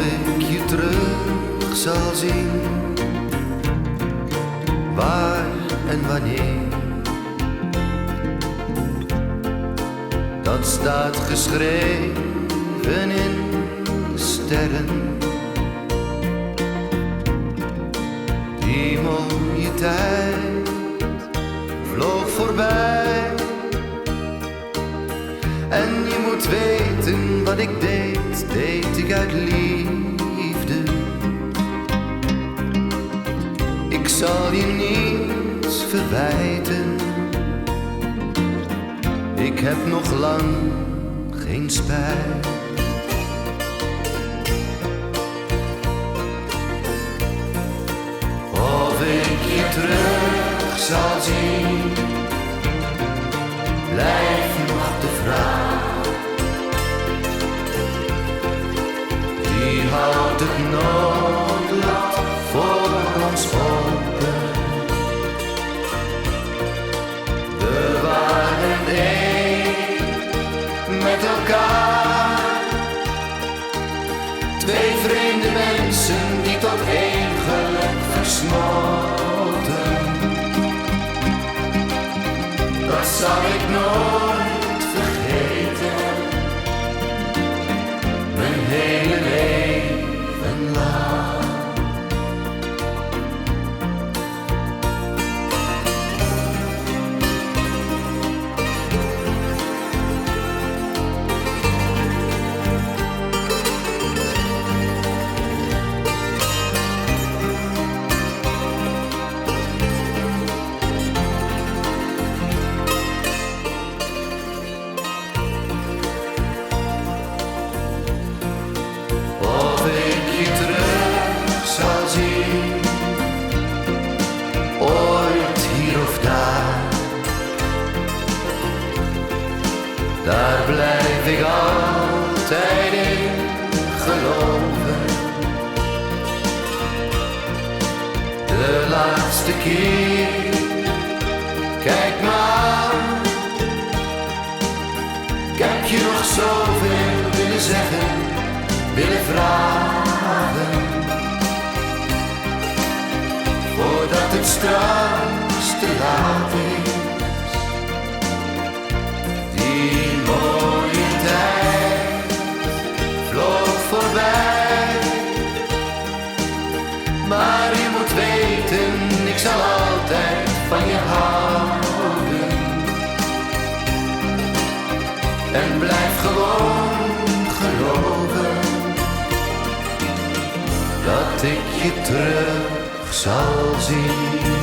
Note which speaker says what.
Speaker 1: ik je terug zal zien, waar en wanneer, dat staat geschreven in sterren. Die mooie tijd vloog voorbij en je moet weten wat ik deed, deed ik uit liefde. Ik zal je niets verwijten, ik heb nog lang geen spijt. Of ik je terug zal zien, blijft nog de vraag. Die houdt het noodlot voor ons open. We waren één met elkaar, twee vreemde mensen die tot één geluk versmolten. Dat zal ik nooit vergeten, mijn hele leven lang. Ooit hier of daar, daar blijf ik altijd in geloven. De laatste keer, kijk maar, ik heb je nog zoveel willen zeggen, willen vragen, voordat het straks te laat is. Die mooie tijd vloog voorbij, maar je moet weten, ik zal altijd van je houden. En blijf gewoon geloven, dat ik je terug zal zien.